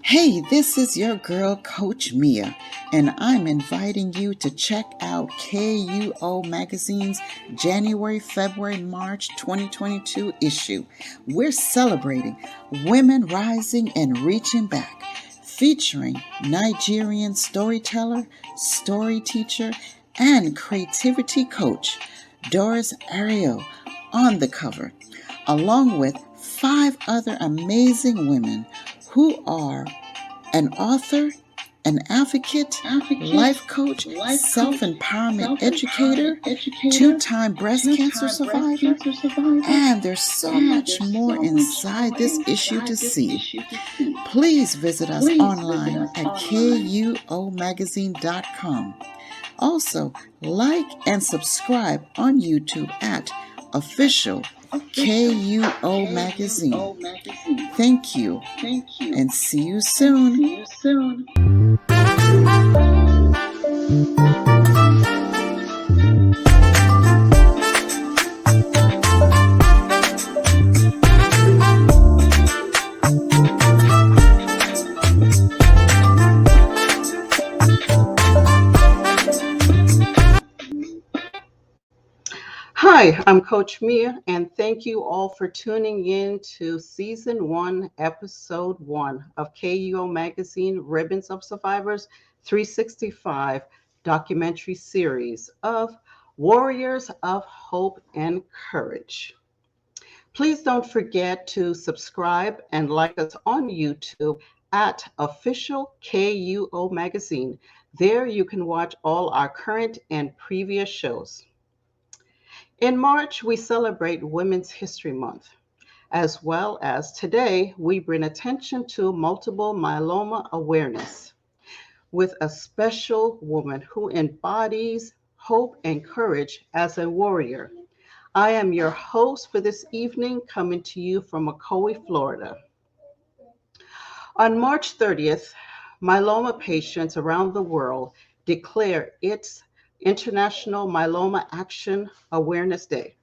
Hey, this is your girl, Coach Mea, and I'm inviting you to check out KUOMagazine's January, February, March 2022 issue. We're celebrating Women Rising and Reaching Back, featuring Nigerian storyteller, story teacher, and creativity coach Doris Ariel on the cover, along with 5 other amazing women who are an author, an advocate, life coach, self-empowerment educator, two-time breast cancer survivor, and there's so much more inside this issue to see. Please visit us online at KUOMagazine.com. Also, like and subscribe on YouTube at Official KUO Magazine. Thank you, and see you soon. Hi, I'm Coach Mea, and thank you all for tuning in to Season 1, Episode 1 of KUOMagazine Ribbons of Survivors 365 documentary series of Warriors of Hope and Courage. Please don't forget to subscribe and like us on YouTube at Official KUOMagazine. There you can watch all our current and previous shows. In March, we celebrate Women's History Month, as well as today, we bring attention to multiple myeloma awareness with a special woman who embodies hope and courage as a warrior. I am your host for this evening, coming to you from Ocoee, Florida. On March 30th, myeloma patients around the world declare its International Myeloma Action Awareness Day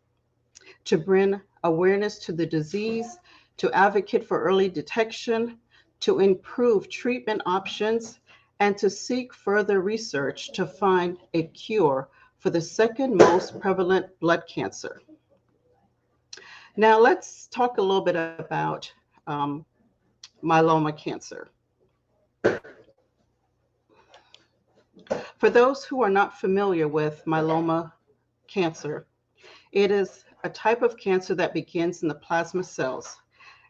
to bring awareness to the disease, to advocate for early detection, to improve treatment options, and to seek further research to find a cure for the second most prevalent blood cancer. Now let's talk a little bit about myeloma cancer. For those who are not familiar with myeloma cancer, it is a type of cancer that begins in the plasma cells,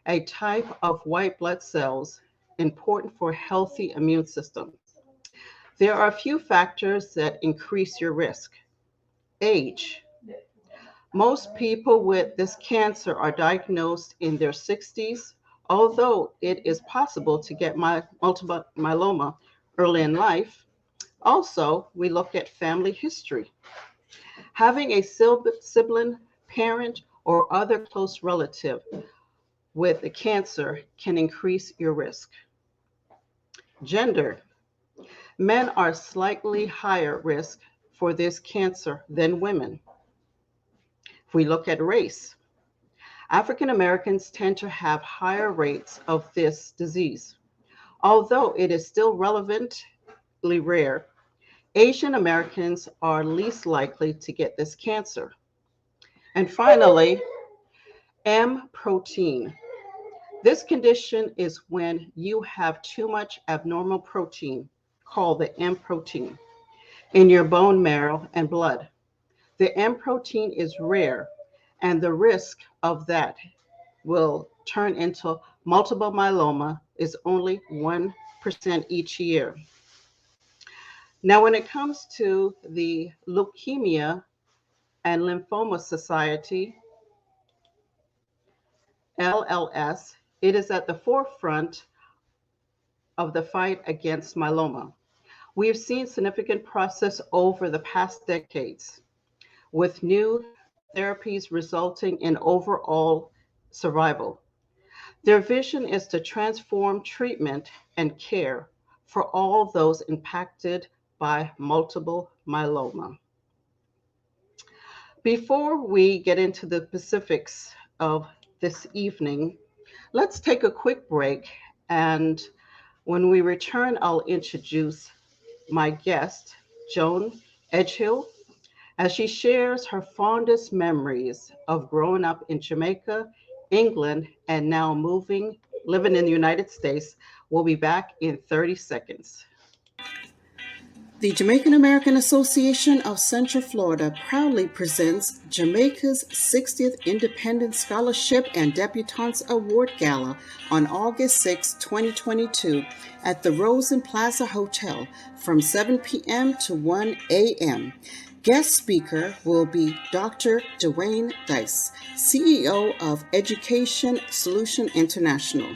a type of white blood cells important for a healthy immune system. There are a few factors that increase your risk. Age. Most people with this cancer are diagnosed in their 60s, although it is possible to get multiple myeloma early in life. Also, we look at family history. Having a sibling, parent, or other close relative with the cancer can increase your risk. Gender. Men are slightly higher risk for this cancer than women. If we look at race, African Americans tend to have higher rates of this disease. Although it is still relevantly rare, Asian Americans are least likely to get this cancer. And finally, M protein. This condition is when you have too much abnormal protein, called the M protein, in your bone marrow and blood. The M protein is rare, and the risk of that will turn into multiple myeloma is only 1% each year. Now, when it comes to the Leukemia and Lymphoma Society, LLS, it is at the forefront of the fight against myeloma. We have seen significant progress over the past decades, with new therapies resulting in overall survival. Their vision is to transform treatment and care for all those impacted by multiple myeloma. Before we get into the specifics of this evening, Let's take a quick break. And when we return, I'll introduce my guest, Joan Edghill, as she shares her fondest memories of growing up in Jamaica, England, and now living in the United States. We'll be back in 30 seconds. The Jamaican American Association of Central Florida proudly presents Jamaica's 60th Independent Scholarship and Debutantes Award Gala on August 6, 2022 at the Rosen Plaza Hotel from 7 p.m. to 1 a.m. Guest speaker will be Dr. Dwayne Dice, CEO of Education Solution International.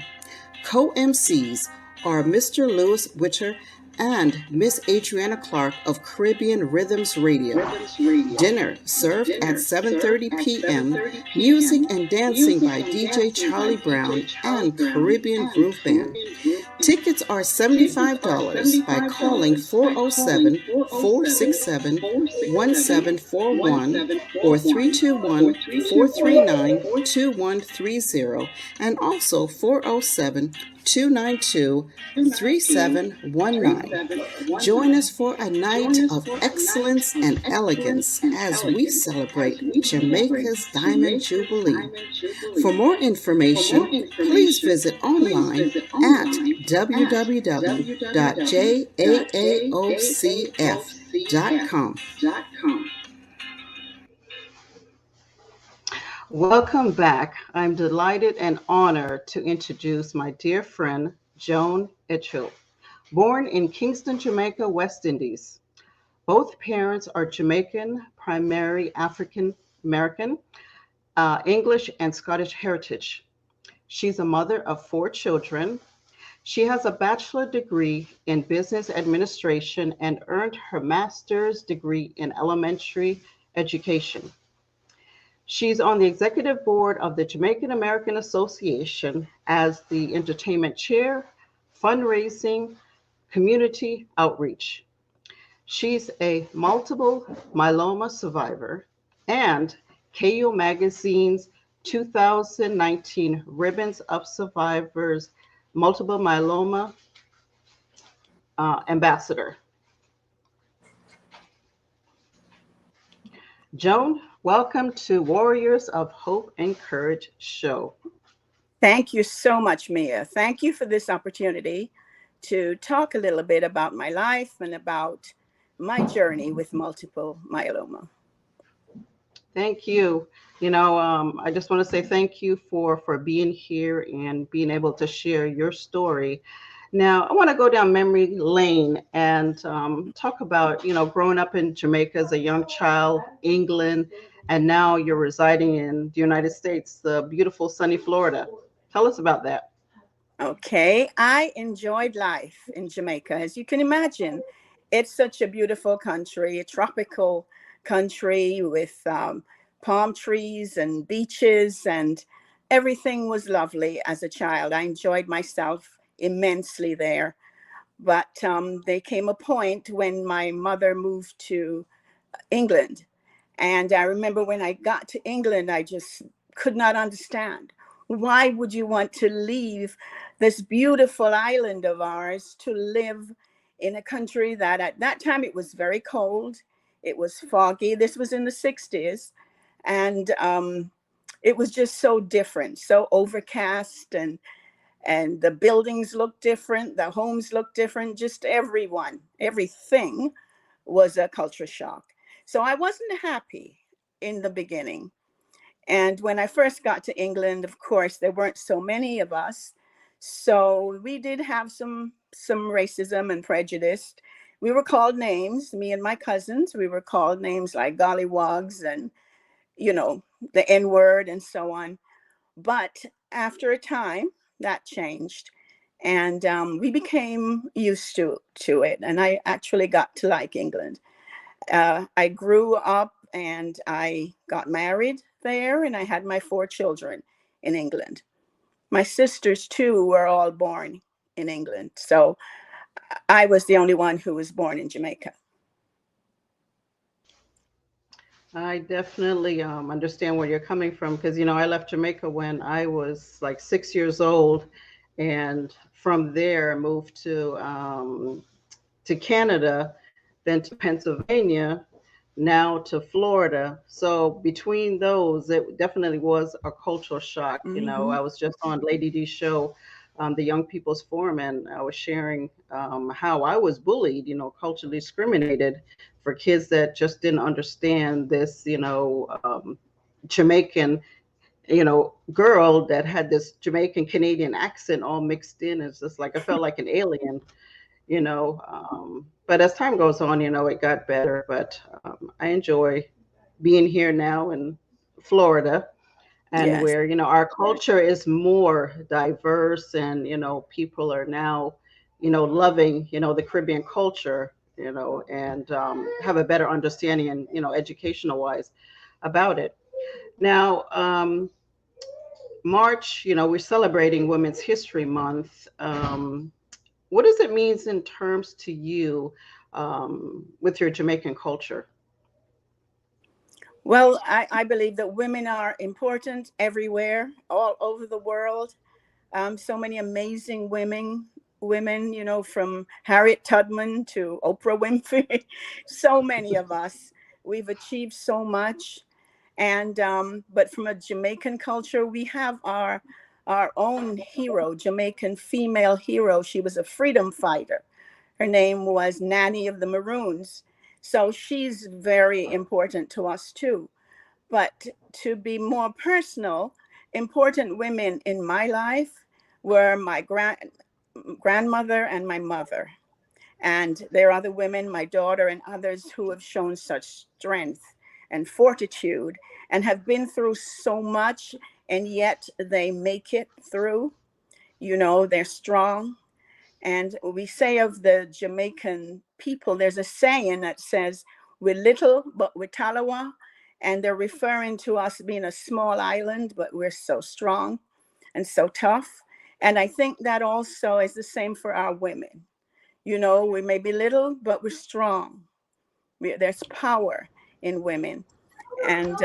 Co-MCs are Mr. Lewis Witter and Miss Adriana Clark of Caribbean Rhythms Radio. Dinner served at 7:30 p.m. Music and dancing by DJ Charlie Brown and Caribbean Groove Band. Tickets are $75 by calling 407-467-1741 or 321-439-2130 and also 407-292-3719. Join us for a night of excellence and elegance as we celebrate Jamaica's Diamond Jubilee. For more information, please visit online at www.jaaocf.com. Welcome back. I'm delighted and honored to introduce my dear friend, Joan Edghill. Born in Kingston, Jamaica, West Indies. Both parents are Jamaican, primary African American, English, and Scottish heritage. She's a mother of 4 children. She has a bachelor degree in business administration and earned her master's degree in elementary education. She's on the executive board of the Jamaican American Association as the entertainment chair, fundraising, community outreach. She's a multiple myeloma survivor and KUOMagazine's 2019 Ribbons of Survivors Multiple Myeloma ambassador. Joan, welcome to Warriors of Hope and Courage show. Thank you so much, Mia. Thank you for this opportunity to talk a little bit about my life and about my journey with multiple myeloma. Thank you. I just want to say thank you for being here and being able to share your story. Now, I want to go down memory lane and talk about, growing up in Jamaica as a young child, England, and now you're residing in the United States, the beautiful sunny Florida. Tell us about that. Okay, I enjoyed life in Jamaica. As you can imagine, it's such a beautiful country, a tropical country with palm trees and beaches, and everything was lovely as a child. I enjoyed myself immensely there. But there came a point when my mother moved to England. And I remember when I got to England, I just could not understand. Why would you want to leave this beautiful island of ours to live in a country that at that time it was very cold, it was foggy. This was in the 60s. And it was just so different, so overcast, and the buildings looked different, the homes looked different, just everything was a culture shock. So I wasn't happy in the beginning. And when I first got to England, of course, there weren't so many of us. So we did have some racism and prejudice. We were called names, me and my cousins, we were called names like gollywogs and, the N-word and so on. But after a time, that changed. And we became used to it. And I actually got to like England. I grew up and I got married there, and I had my 4 children in England. My sisters, too, were all born in England. So I was the only one who was born in Jamaica. I definitely understand where you're coming from because, I left Jamaica when I was like 6 years old. And from there, I moved to Canada, then to Pennsylvania, now to Florida. So between those, it definitely was a cultural shock. Mm-hmm. I was just on Lady D's show, the Young People's Forum, and I was sharing how I was bullied, culturally discriminated for kids that just didn't understand this, Jamaican, girl that had this Jamaican Canadian accent all mixed in. It's just like I felt like an alien. But as time goes on, it got better. But I enjoy being here now in Florida, and Yes. where our culture is more diverse, and people are now loving the Caribbean culture, and have a better understanding, and educational wise about it. Now, March, we're celebrating Women's History Month. What does it mean in terms to you, with your Jamaican culture? Well, I believe that women are important everywhere, all over the world. So many amazing women, from Harriet Tubman to Oprah Winfrey. So many of us. We've achieved so much. And but from a Jamaican culture, we have our own hero, Jamaican female hero. She was a freedom fighter. Her name was Nanny of the Maroons. So she's very important to us too. But to be more personal, important women in my life were my grandmother and my mother. And there are other women, my daughter and others, who have shown such strength and fortitude and have been through so much, and yet they make it through. They're strong. And we say of the Jamaican people, there's a saying that says, we're little, but we're Talawa. And they're referring to us being a small island, but we're so strong and so tough. And I think that also is the same for our women. We may be little, but we're strong. There's power in women. And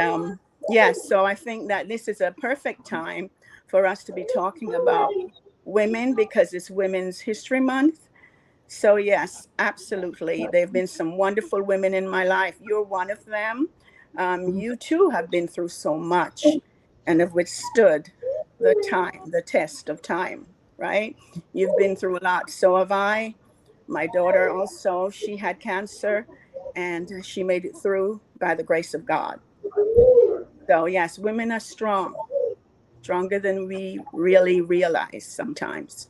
yes, so I think that this is a perfect time for us to be talking about women because it's Women's History Month. So, yes, absolutely. There have been some wonderful women in my life. You're one of them. You too have been through so much and have withstood the test of time, right? You've been through a lot. So have I. My daughter also, she had cancer and she made it through by the grace of God. So, yes, women are strong, stronger than we really realize sometimes.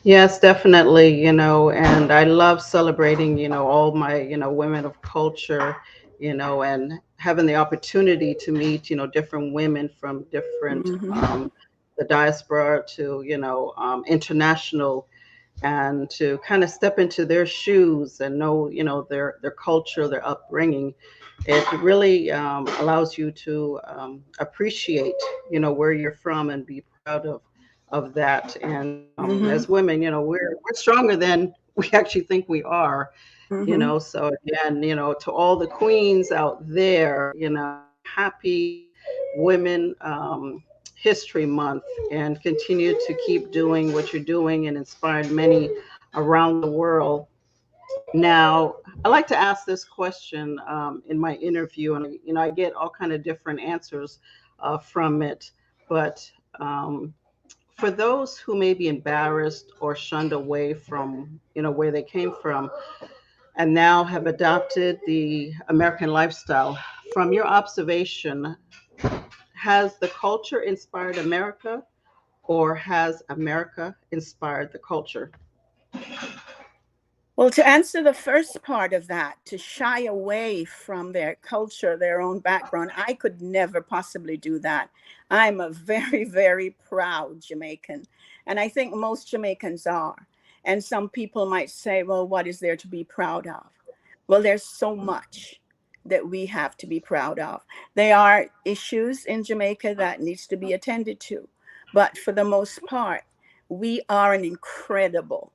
Yes, definitely, and I love celebrating, all my, women of culture, and having the opportunity to meet, different women from different, Hmm. the diaspora to, international, and to kind of step into their shoes and know, their culture, their upbringing. It really allows you to appreciate, where you're from, and be proud of that. And Hmm. as women, we're stronger than we actually think we are. Hmm. So again, to all the queens out there, happy Women History Month, and continue to keep doing what you're doing and inspiring many around the world. Now, I like to ask this question in my interview, and I get all kind of different answers from it. But for those who may be embarrassed or shunned away from, where they came from, and now have adopted the American lifestyle, from your observation, has the culture inspired America, or has America inspired the culture? Well, to answer the first part of that, to shy away from their culture, their own background, I could never possibly do that. I'm a very, very proud Jamaican. And I think most Jamaicans are. And some people might say, well, what is there to be proud of? Well, there's so much that we have to be proud of. There are issues in Jamaica that needs to be attended to. But for the most part, we are an incredible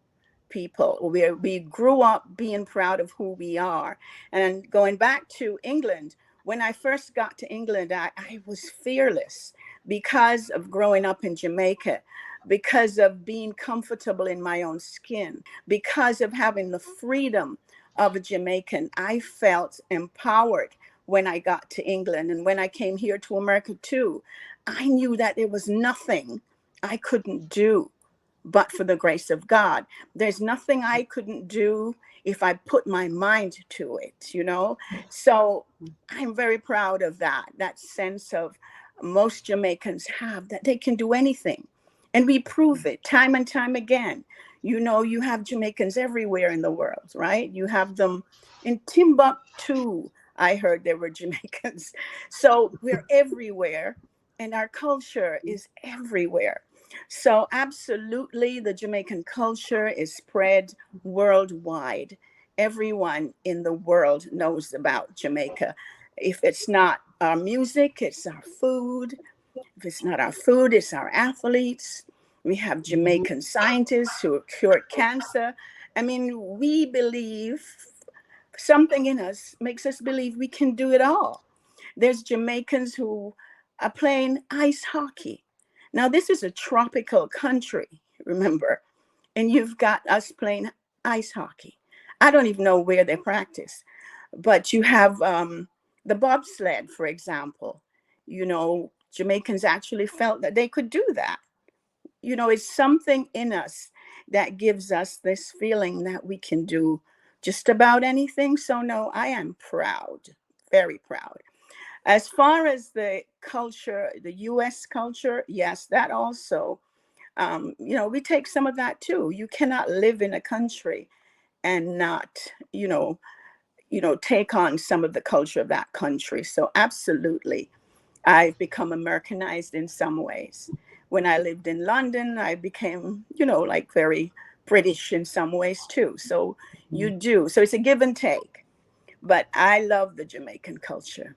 people. We grew up being proud of who we are. And going back to England, when I first got to England, I was fearless because of growing up in Jamaica, because of being comfortable in my own skin, because of having the freedom of a Jamaican. I felt empowered when I got to England. And when I came here to America too, I knew that there was nothing I couldn't do but for the grace of God. There's nothing I couldn't do if I put my mind to it, you know? So I'm very proud of that sense of most Jamaicans have, that they can do anything. And we prove it time and time again. You know, you have Jamaicans everywhere in the world, right? You have them in Timbuktu. I heard there were Jamaicans. So we're everywhere, and our culture is everywhere. So, absolutely, the Jamaican culture is spread worldwide. Everyone in the world knows about Jamaica. If it's not our music, it's our food. If it's not our food, it's our athletes. We have Mhm. Jamaican scientists who have cured cancer. I mean, we believe, something in us makes us believe we can do it all. There's Jamaicans who are playing ice hockey. Now, this is a tropical country, remember, and you've got us playing ice hockey. I don't even know where they practice, but you have the bobsled, for example. You know, Jamaicans actually felt that they could do that. You know, it's something in us that gives us this feeling that we can do just about anything. So, no, I am proud, very proud. As far as the culture, the US culture, yes, that also, you know, we take some of that too. You cannot live in a country and not, take on some of the culture of that country. So, absolutely, I've become Americanized in some ways. When I lived in London, I became, like very British in some ways too. So you do. So it's a give and take. But I love the Jamaican culture.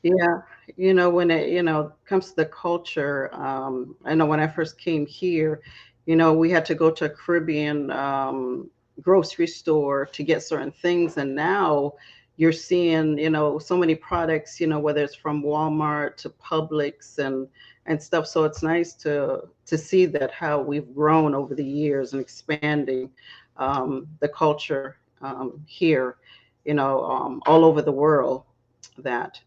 Yeah, when it, comes to the culture, I know when I first came here, we had to go to a Caribbean grocery store to get certain things, and now you're seeing, so many products, whether it's from Walmart to Publix and stuff. So it's nice to see that how we've grown over the years and expanding the culture here, all over the world. That.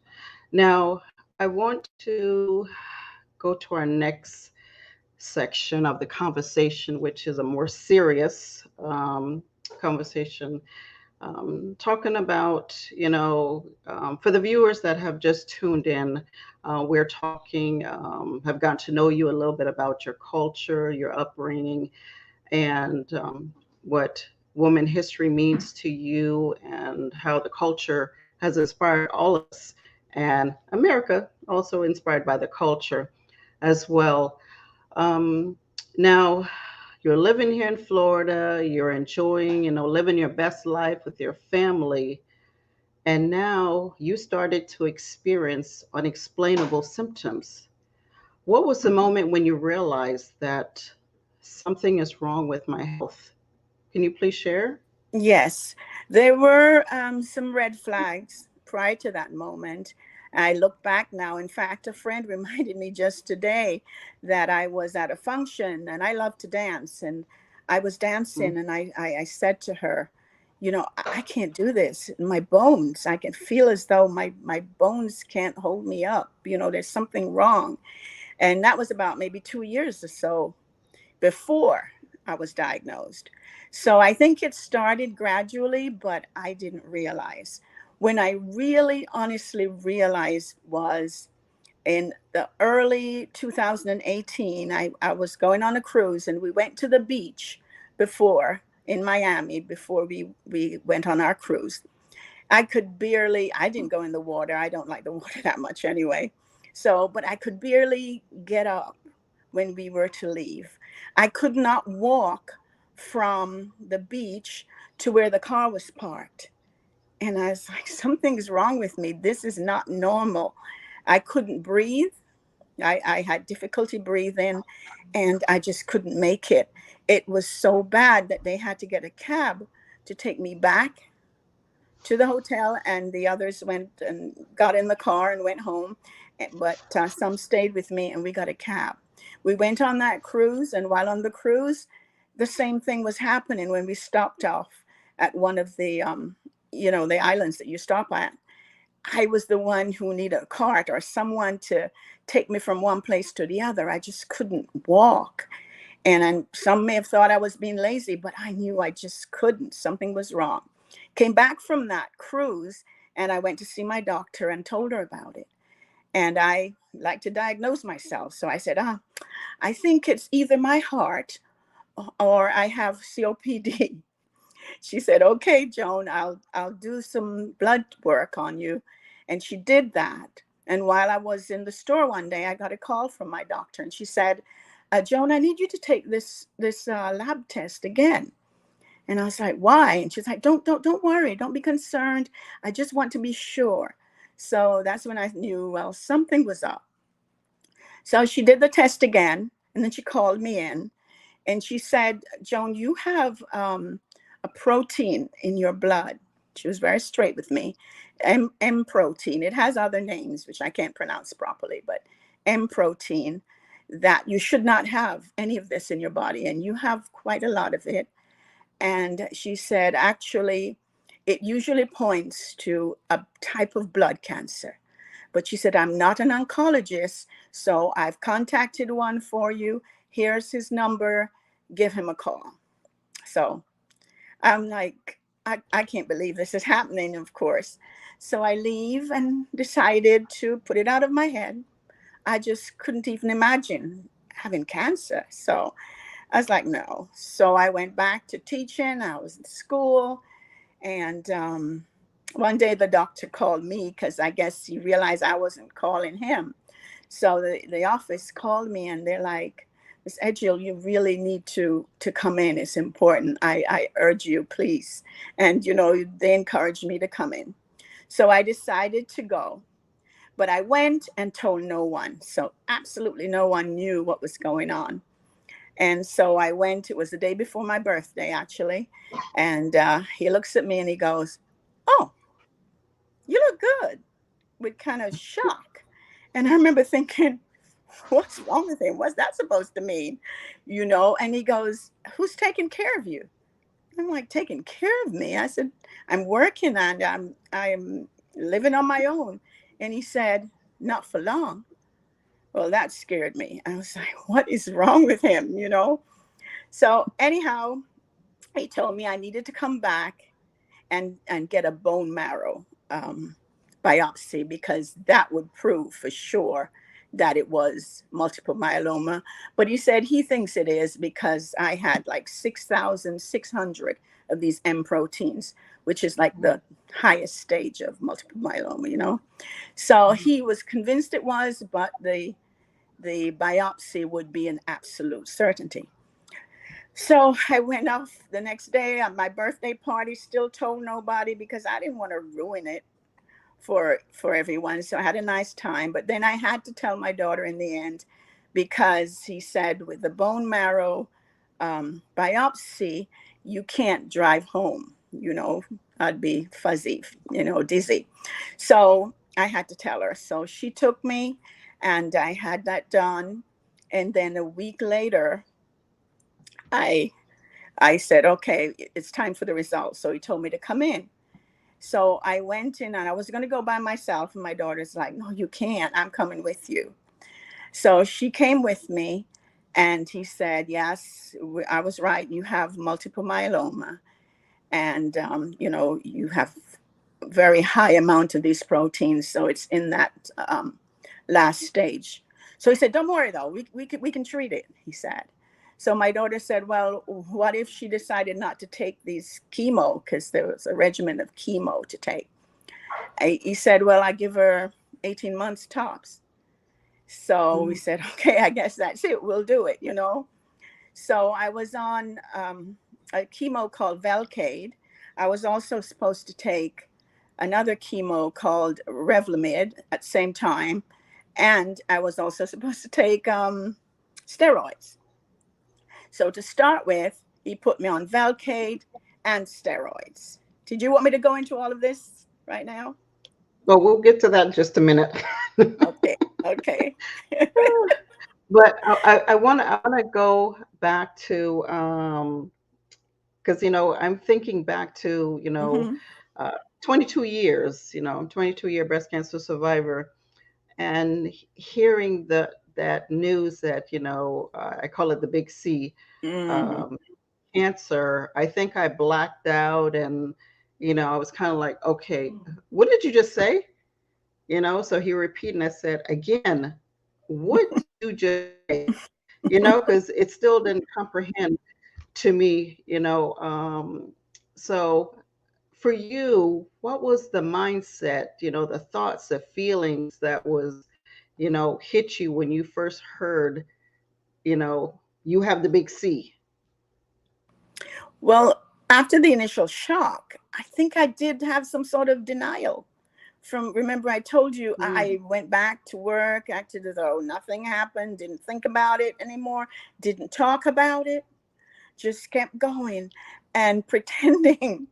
Now, I want to go to our next section of the conversation, which is a more serious conversation, talking about, for the viewers that have just tuned in, we're talking, have gotten to know you a little bit about your culture, your upbringing, and what woman history means to you, and how the culture has inspired all of us, and America also inspired by the culture as well. Um, Now, you're living here in Florida, you're enjoying, living your best life with your family, and now you started to experience unexplainable symptoms. What was the moment when you realized that something is wrong with my health? Can you please share? Yes, there were some red flags prior to that moment. I look back now. In fact, a friend reminded me just today that I was at a function and I love to dance. And I was dancing and I said to her, I can't do this. My bones, I can feel as though my bones can't hold me up. There's something wrong. And that was about maybe 2 years or so before I was diagnosed. So I think it started gradually, but I didn't realize. When I really honestly realized was in the early 2018. I was going on a cruise and we went to the beach before in Miami before we went on our cruise. I didn't go in the water. I don't like the water that much anyway. So, but I could barely get up when we were to leave. I could not walk from the beach to where the car was parked. And I was like, something's wrong with me. This is not normal. I couldn't breathe. I had difficulty breathing, and I just couldn't make it. It was so bad that they had to get a cab to take me back to the hotel, and the others went and got in the car and went home. But some stayed with me, and we got a cab. We went on that cruise, and while on the cruise, the same thing was happening when we stopped off at one of the, the islands that you stop at. I was the one who needed a cart or someone to take me from one place to the other. I just couldn't walk. And some may have thought I was being lazy, but I knew I just couldn't. Something was wrong. Came back from that cruise, and I went to see my doctor and told her about it. And I like to diagnose myself. So I said, I think it's either my heart or I have COPD. She said, okay, Joan, I'll do some blood work on you. And she did that. And while I was in the store one day, I got a call from my doctor, and she said, Joan, I need you to take this lab test again. And I was like, why? And she's like, don't worry. Don't be concerned. I just want to be sure. So that's when I knew, well, something was up. So she did the test again, and then she called me in, and she said, Joan, you have a protein in your blood. She was very straight with me. M protein. It has other names, which I can't pronounce properly, but M protein, that you should not have any of this in your body, and you have quite a lot of it. And she said, actually, it usually points to a type of blood cancer. But she said, I'm not an oncologist, so I've contacted one for you. Here's his number. Give him a call. So I'm like, I can't believe this is happening, of course. So I leave and decided to put it out of my head. I just couldn't even imagine having cancer. So I was like, no. So I went back to teaching. I was in school. And one day the doctor called me because I guess he realized I wasn't calling him. So the office called me, and they're like, Miss Edghill, you really need to come in. It's important. I urge you, please. And, they encouraged me to come in. So I decided to go. But I went and told no one. So absolutely no one knew what was going on. And so I went. It was the day before my birthday, actually. And he looks at me and he goes, oh, you look good, with kind of shock. And I remember thinking, what's wrong with him? What's that supposed to mean? And he goes, who's taking care of you? I'm like, taking care of me? I said, I'm working and I'm living on my own. And he said, not for long. Well, that scared me. I was like, what is wrong with him? So anyhow, he told me I needed to come back and get a bone marrow biopsy, because that would prove for sure that it was multiple myeloma. But he said he thinks it is because I had like 6,600 of these M proteins, which is like the highest stage of multiple myeloma. So he was convinced it was, but the biopsy would be an absolute certainty. So I went off the next day at my birthday party, still told nobody because I didn't want to ruin it for everyone. So I had a nice time. But then I had to tell my daughter in the end, because he said with the bone marrow biopsy, you can't drive home. I'd be fuzzy, dizzy. So I had to tell her. So she took me, and I had that done. And then a week later, I said, okay, it's time for the results. So he told me to come in. So I went in, and I was going to go by myself. And my daughter's like, no, you can't. I'm coming with you. So she came with me, and he said, yes, I was right. You have multiple myeloma. And, you have a very high amount of these proteins. So it's in that last stage. So he said, don't worry, though. We can treat it, he said. So my daughter said, well, what if she decided not to take these chemo, because there was a regimen of chemo to take? He said, well, I give her 18 months tops. So we said, okay, I guess that's it. We'll do it, So I was on a chemo called Velcade. I was also supposed to take another chemo called Revlimid at the same time. And I was also supposed to take steroids. So to start with, he put me on Velcade and steroids. Did you want me to go into all of this right now? Well, we'll get to that in just a minute. Okay. Okay. But I want to go back to because I'm thinking back to Hmm. 22 years. I'm 22-year breast cancer survivor, and hearing that news that I call it the big C, Hmm. um, cancer. I think I blacked out, and I was kind of like, okay, what did you just say? So he repeated, and I said, again, what did you just say? Because it still didn't comprehend to me. So for you, what was the mindset, the thoughts, the feelings that was, hit you when you first heard, you have the big C? Well, after the initial shock, I think I did have some sort of denial. From remember, I told you Mm, I went back to work, acted as though nothing happened, didn't think about it anymore, didn't talk about it, just kept going and pretending.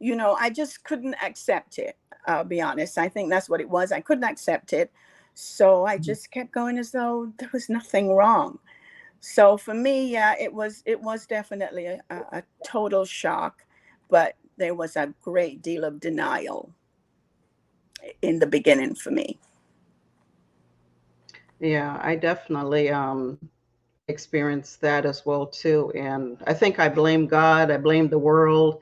I just couldn't accept it. I'll be honest. I think that's what it was. I couldn't accept it. So I just kept going as though there was nothing wrong. So for me, yeah, it was definitely a total shock, but there was a great deal of denial in the beginning for me. yeah, I definitely experienced that as well too. And I think I blame God, I blame the world,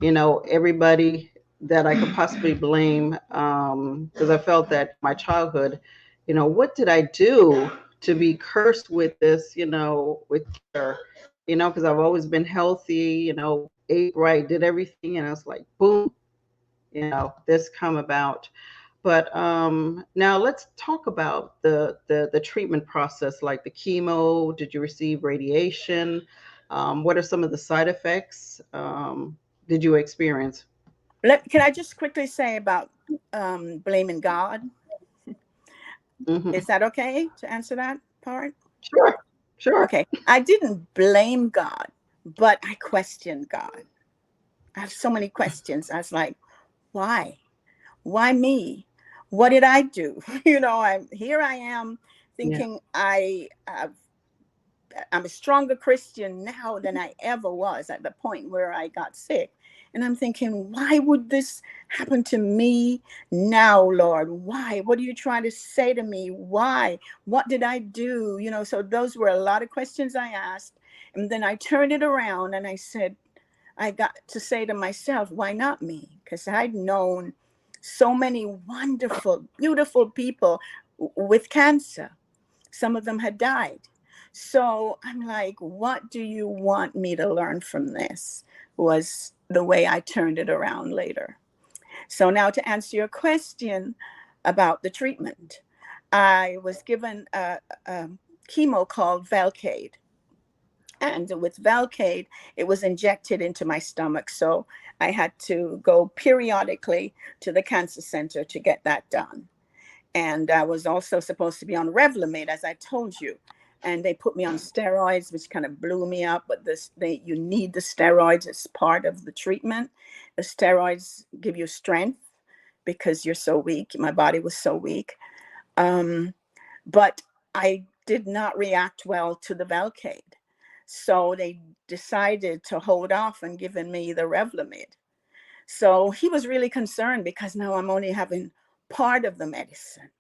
everybody that I could possibly blame, because I felt that my childhood, what did I do to be cursed with this, with cancer, because I've always been healthy, ate right, did everything, and I was like, boom, this come about. But now let's talk about the treatment process, like the chemo. Did you receive radiation? What are some of the side effects did you experience? Can I just quickly say about blaming God? Hmm. Is that okay to answer that part? Sure, sure. Okay. I didn't blame God, but I questioned God. I have so many questions. I was like, why? Why me? What did I do? I'm here. I am Yeah, thinking I'm a stronger Christian now than I ever was at the point where I got sick. And I'm thinking, why would this happen to me now, Lord? Why? What are you trying to say to me? Why? What did I do? So those were a lot of questions I asked. And then I turned it around and I said, I got to say to myself, why not me? Because I'd known so many wonderful, beautiful people with cancer. Some of them had died. So I'm like, what do you want me to learn from this? Was the way I turned it around later. So now to answer your question about the treatment, I was given a chemo called Velcade. And with Velcade, it was injected into my stomach. So I had to go periodically to the cancer center to get that done. And I was also supposed to be on Revlimid, as I told you. And they put me on steroids, which kind of blew me up. But you need the steroids as part of the treatment. The steroids give you strength because you're so weak. My body was so weak. Um, but I did not react well to the Velcade. So they decided to hold off on giving me the Revlimid. So he was really concerned because now I'm only having part of the medicine.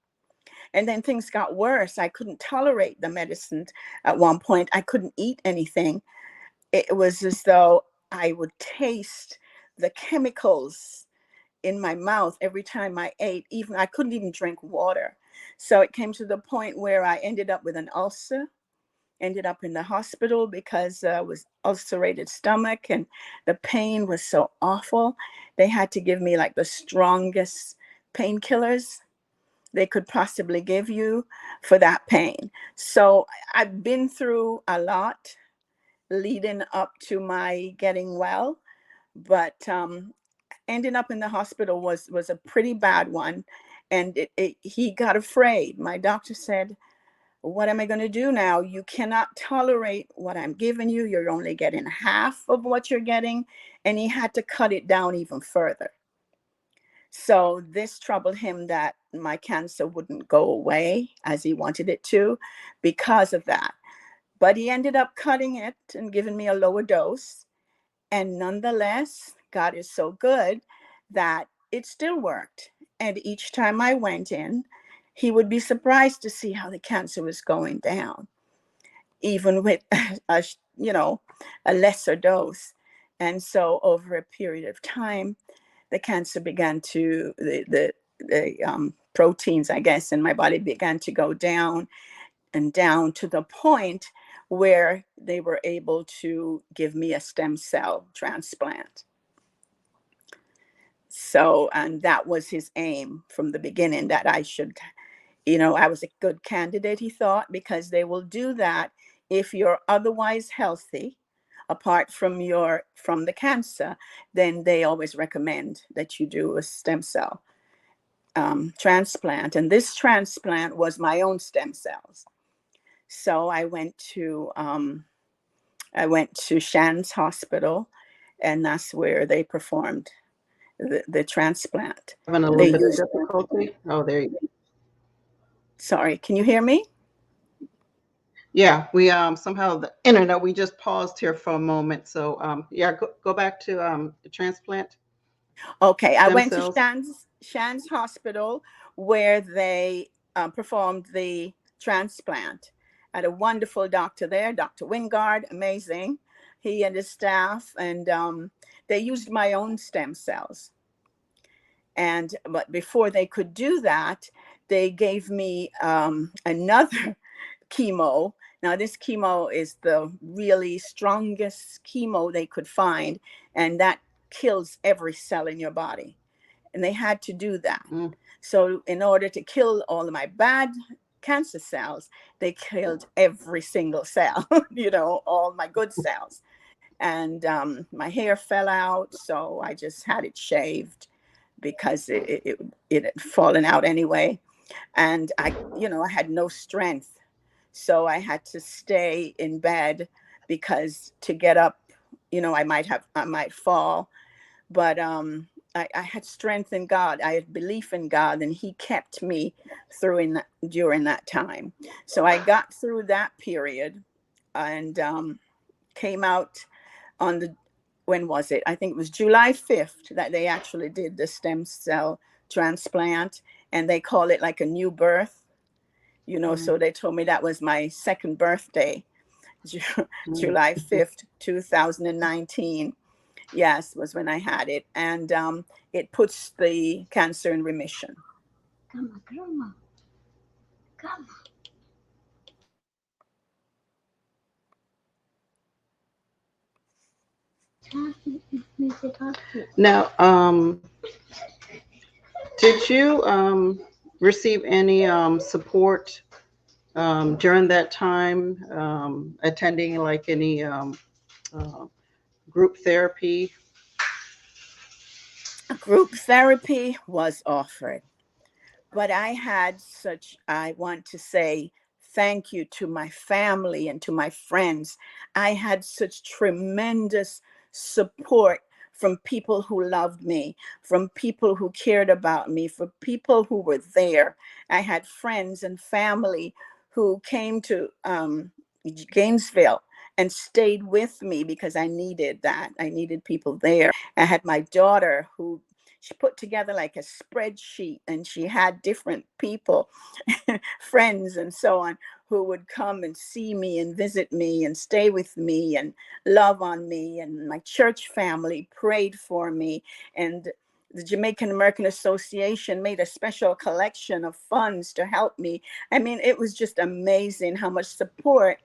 And then things got worse. I couldn't tolerate the medicine at one point. I couldn't eat anything. It was as though I would taste the chemicals in my mouth every time I ate. Even I couldn't even drink water. So it came to the point where I ended up with an ulcer, ended up in the hospital because it was ulcerated stomach and the pain was so awful. They had to give me like the strongest painkillers they could possibly give you for that pain. So I've been through a lot leading up to my getting well, but ending up in the hospital was a pretty bad one. And he got afraid. My doctor said, what am I going to do now? You cannot tolerate what I'm giving you. You're only getting half of what you're getting. And he had to cut it down even further. So this troubled him that my cancer wouldn't go away as he wanted it to because of that. But he ended up cutting it and giving me a lower dose. And nonetheless, God is so good that it still worked. And each time I went in, he would be surprised to see how the cancer was going down, even with a lesser dose. And so over a period of time, the cancer began to, the proteins, I guess, in my body began to go down and down to the point where they were able to give me a stem cell transplant. So, and that was his aim from the beginning, that I should, I was a good candidate, he thought, because they will do that if you're otherwise healthy, apart from the cancer. Then they always recommend that you do a stem cell transplant. And this transplant was my own stem cells. So I went to Shands Hospital, and that's where they performed the transplant. Having a They little bit of used, difficulty. Oh, there you go. sorry, can you hear me? Yeah, we somehow the internet, we just paused here for a moment. So yeah, go back to the transplant Okay, I stem went to cells. Shands Hospital, where they performed the transplant. I had a wonderful doctor there, Dr. Wingard, amazing. He and his staff, and they used my own stem cells. But before they could do that, they gave me another chemo. Now, this chemo is the really strongest chemo they could find, and that kills every cell in your body. And they had to do that. Mm. So, in order to kill all of my bad cancer cells, they killed every single cell, all my good cells. And my hair fell out, so I just had it shaved because it had fallen out anyway. And I had no strength. So I had to stay in bed, because to get up, I might fall. But I had strength in God. I had belief in God, and he kept me during that time. So I got through that period, and came out on when was it? I think it was July 5th that they actually did the stem cell transplant, and they call it like a new birth, so they told me that was my second birthday, July 5th, 2019. Yes, was when I had it. And it puts the cancer in remission. Come on. Now, did you receive any support during that time, attending like any uh, group therapy? Group therapy was offered, but I want to say thank you to my family and to my friends. I had such tremendous support from people who loved me, from people who cared about me, from people who were there. I had friends and family who came to Gainesville and stayed with me, because I needed that. I needed people there. I had my daughter, who she put together like a spreadsheet, and she had different people, friends and so on, who would come and see me and visit me and stay with me and love on me. And my church family prayed for me. And the Jamaican American Association made a special collection of funds to help me. I mean, it was just amazing how much support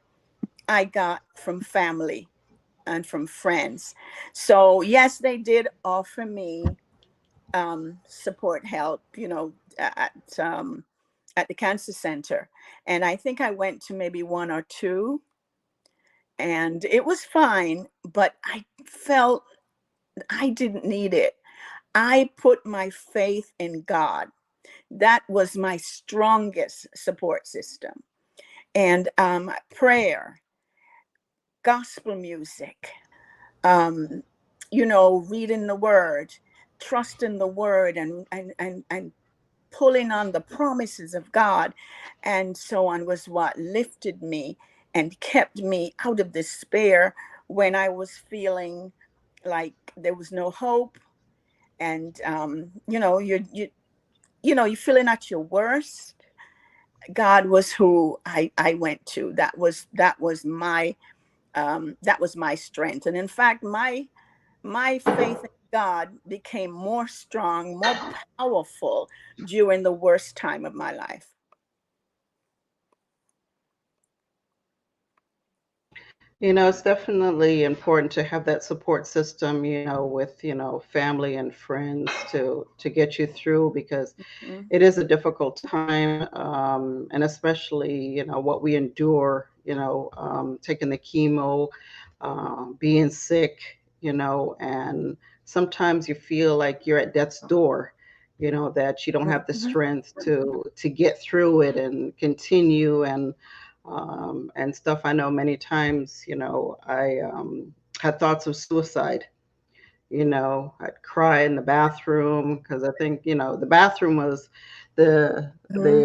I got from family and from friends. So yes, they did offer me support help, at the cancer center. And I think I went to maybe one or two, and it was fine, but I felt I didn't need it. I put my faith in God. That was my strongest support system. And prayer, gospel music, um, reading the word, trusting the word, and pulling on the promises of God and so on was what lifted me and kept me out of despair when I was feeling like there was no hope. And you're feeling at your worst. God was who I went to. That was my strength. And in fact, my faith in God became more strong, more powerful during the worst time of my life. It's definitely important to have that support system, with, family and friends to get you through, because Mhm. it is a difficult time, and especially, what we endure, taking the chemo, being sick, and sometimes you feel like you're at death's door, that you don't have the Mhm. strength to get through it and continue, and stuff. I know many times, I had thoughts of suicide. I'd cry in the bathroom because I think, the bathroom was Mhm.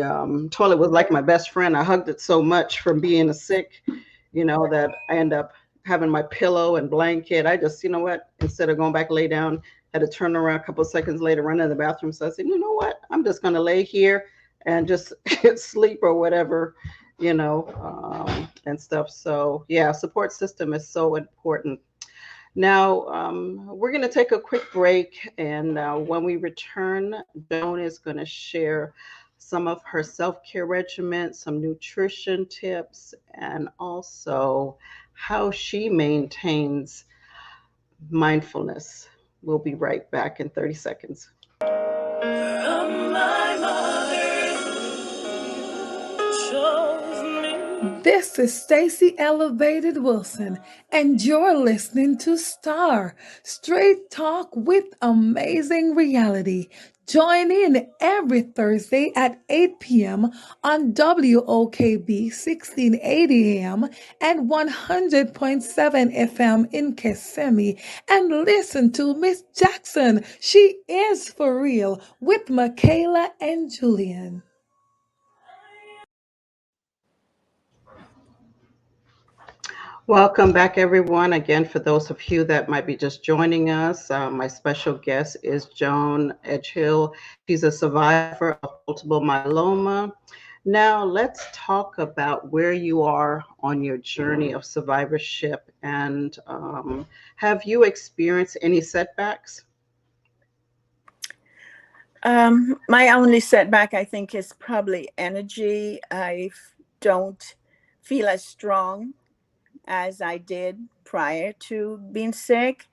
the toilet was like my best friend. I hugged it so much from being sick, that I end up having my pillow and blanket. I just, what, instead of going back lay down, had to turn around a couple of seconds later, run to the bathroom. So I said, you know what, I'm just going to lay here and just sleep or whatever, and stuff. So yeah, support system is so important. Now, we're going to take a quick break, and when we return, Joan is going to share some of her self care regimen, some nutrition tips, and also how she maintains mindfulness. We'll be right back in 30 seconds. This is Stacy Elevated Wilson, and you're listening to Star Straight Talk with Amazing Reality. Join in every Thursday at 8 p.m. on WOKB 1680 AM and 100.7 FM in Kissimmee, and listen to Miss Jackson. She is for real with Michaela and Julian. Welcome back, everyone. Again, for those of you that might be just joining us, my special guest is Joan Edghill. She's a survivor of multiple myeloma. Now, let's talk about where you are on your journey of survivorship, and have you experienced any setbacks? My only setback, I think, is probably energy. Don't feel as strong as I did prior to being sick,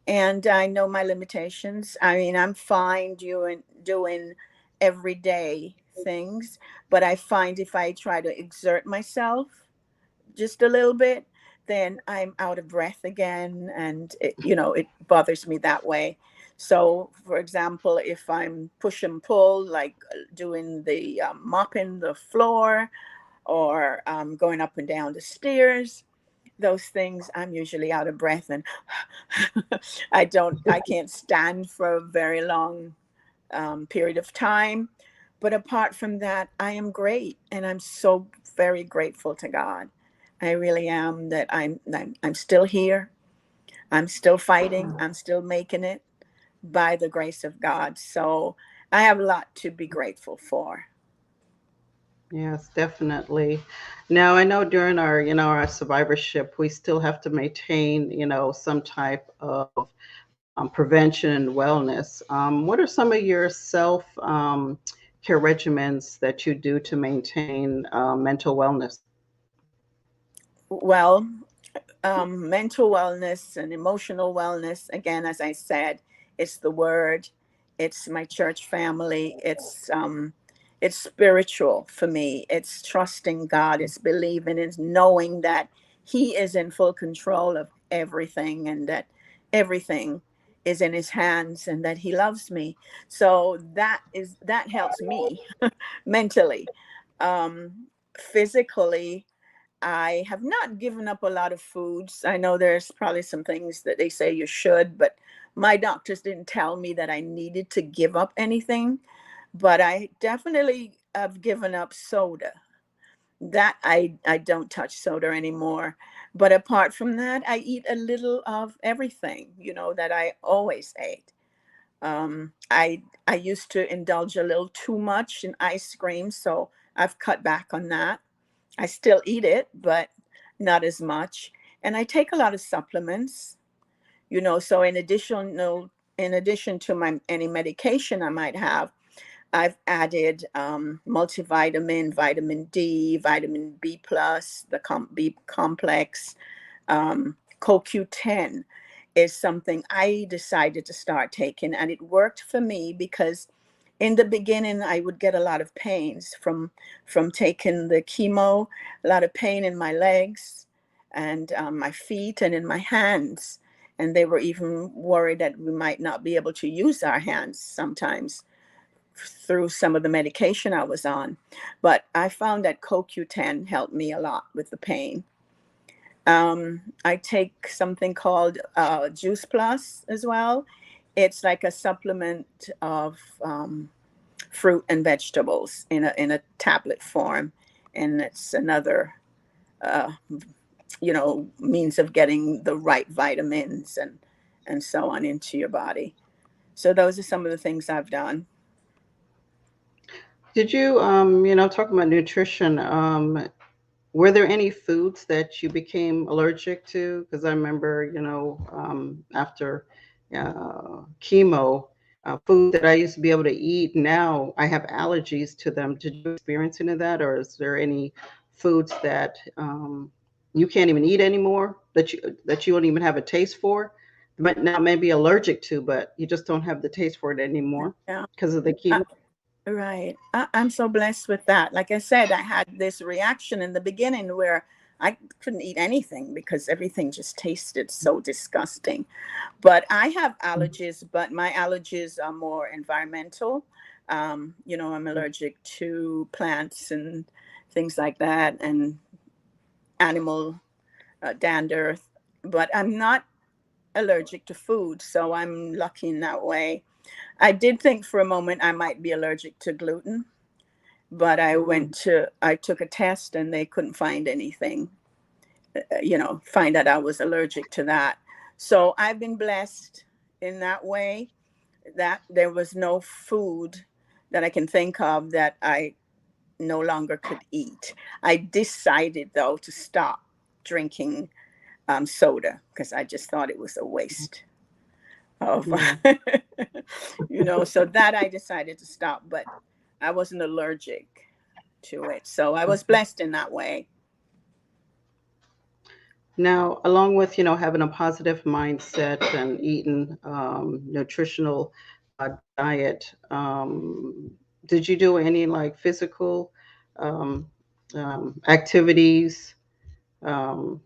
and I know my limitations. I mean, I'm fine doing everyday things, but I find if I try to exert myself just a little bit, then I'm out of breath again, and it bothers me that way. So, for example, if I'm push and pull, like doing the mopping the floor or going up and down the stairs, those things, I'm usually out of breath, and I can't stand for a very long period of time. But apart from that, I am great, and I'm so very grateful to God. I really am, that I'm still here. I'm still fighting. I'm still making it by the grace of God. So I have a lot to be grateful for. Yes, definitely. Now, I know during our survivorship, we still have to maintain, some type of prevention and wellness. What are some of your self care regimens that you do to maintain mental wellness? Well, mental wellness and emotional wellness, again, as I said, it's the word, it's my church family, it's spiritual for me. It's trusting God, it's believing, it's knowing that He is in full control of everything, and that everything is in his hands and that he loves me. So that helps me mentally. Physically, I have not given up a lot of foods. I know there's probably some things that they say you should, but my doctors didn't tell me that I needed to give up anything. But I definitely have given up soda. That I don't touch soda anymore. But apart from that, I eat a little of everything, that I always ate. I used to indulge a little too much in ice cream, so I've cut back on that. I still eat it, but not as much. And I take a lot of supplements, so in addition to my any medication I might have, I've added multivitamin, vitamin D, vitamin B plus, the B complex, CoQ10 is something I decided to start taking, and it worked for me because in the beginning I would get a lot of pains from taking the chemo, a lot of pain in my legs and my feet and in my hands, and they were even worried that we might not be able to use our hands sometimes through some of the medication I was on. But I found that CoQ10 helped me a lot with the pain. I take something called Juice Plus as well. It's like a supplement of fruit and vegetables in a tablet form, and it's another means of getting the right vitamins and so on into your body. So those are some of the things I've done. Did you, talking about nutrition, were there any foods that you became allergic to? Because I remember, after chemo, food that I used to be able to eat, now I have allergies to them. Did you experience any of that, or is there any foods that you can't even eat anymore that you don't even have a taste for? But now maybe allergic to, but you just don't have the taste for it anymore Yeah. because of the Uh, chemo. Right. I'm so blessed with that. Like I said, I had this reaction in the beginning where I couldn't eat anything because everything just tasted so disgusting. But I have allergies, but my allergies are more environmental. I'm allergic to plants and things like that and animal dander, but I'm not allergic to food. So I'm lucky in that way. I did think for a moment I might be allergic to gluten, but Mm. I took a test and they couldn't find anything, find that I was allergic to that. So I've been blessed in that way that there was no food that I can think of that I no longer could eat. I decided though to stop drinking soda because I just thought it was a waste of, Yeah. so that I decided to stop, but I wasn't allergic to it. So I was blessed in that way. Now, along with, having a positive mindset and eating nutritional diet, did you do any like physical um, activities, um,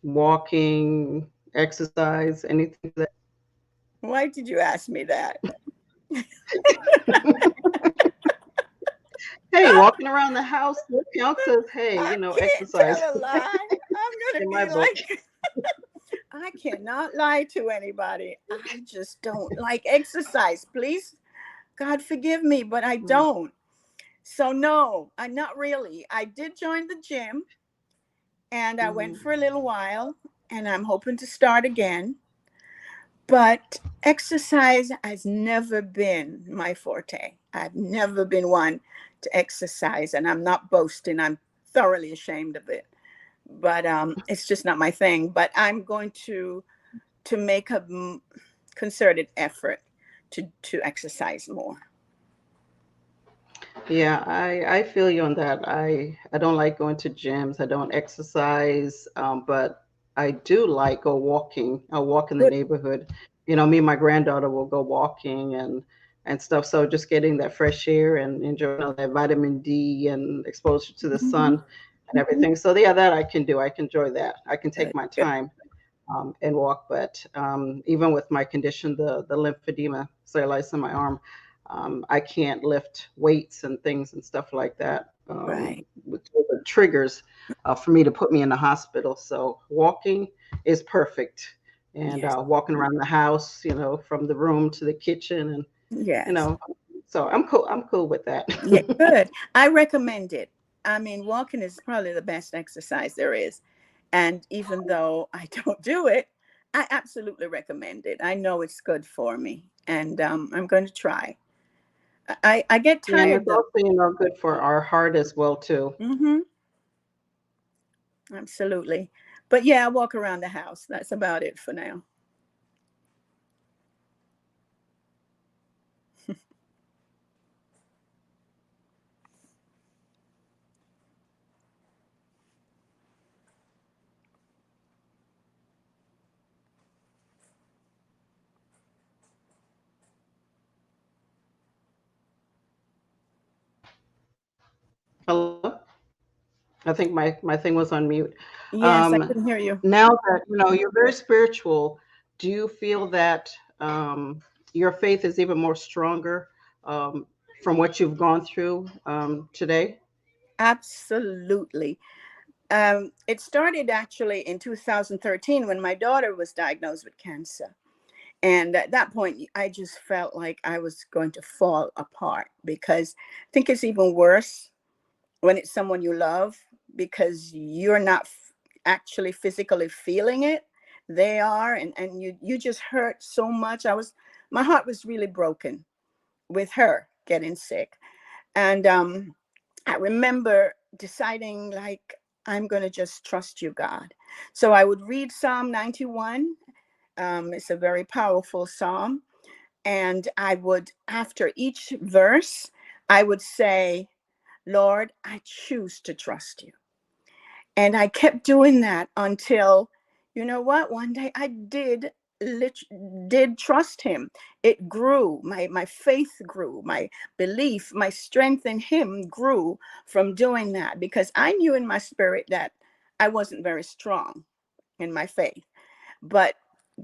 walking, exercise, anything like Why did you ask me that? hey, walking around the house counts as, hey, I can't exercise tell a lie. I'm going to in my be book. like, I cannot lie to anybody. I just don't like exercise. Please, God forgive me, but I Mm. don't. So, no, I not really. I did join the gym and I went Mhm. for a little while and I'm hoping to start again. But exercise has never been my forte. I've never been one to exercise, and I'm not boasting. I'm thoroughly ashamed of it. But it's just not my thing. But I'm going to make a concerted effort to exercise more. Yeah, I feel you on that. I don't like going to gyms. I don't exercise, but I do like go walking. I walk in the Good. neighborhood. Me and my granddaughter will go walking and stuff. So just getting that fresh air and enjoying all that vitamin D and exposure to the Mhm. sun and everything. So yeah, that I can do. I can enjoy that. I can take Good, my good. time. and walk. But even with my condition, the lymphedema, cellulitis in my arm, I can't lift weights and things and stuff like that, Right. which are triggers for me to put me in the hospital. So walking is perfect. And Yes. walking around the house, from the room to the kitchen, and you Yes. know, so I'm cool. I'm cool with that. Yeah, good. I recommend it. I mean, walking is probably the best exercise there is. And even though I don't do it, I absolutely recommend it. I know it's good for me, and I'm going to try. I get Yeah, and it's tired though. also, good for our heart as well too. Mm-hmm. Absolutely. But yeah, I walk around the house. That's about it for now. Hello? I think my thing was on mute. Yes, I Um, can hear you. Now that you're very spiritual, do you feel that your faith is even more stronger um, from what you've gone through today? Absolutely. It started actually in 2013 when my daughter was diagnosed with cancer. And at that point, I just felt like I was going to fall apart because I think it's even worse when it's someone you love because you're not actually physically feeling it. They are, and you just hurt so much. My heart was really broken with her getting sick. And I remember deciding, like, I'm going to just trust you, God. So I would read Psalm 91. It's a very powerful psalm. And I would, after each verse, I would say, Lord, I choose to trust you. And I kept doing that until, you know what? One day I did trust him. It grew. My faith grew. My belief, my strength in him grew from doing that because I knew in my spirit that I wasn't very strong in my faith. But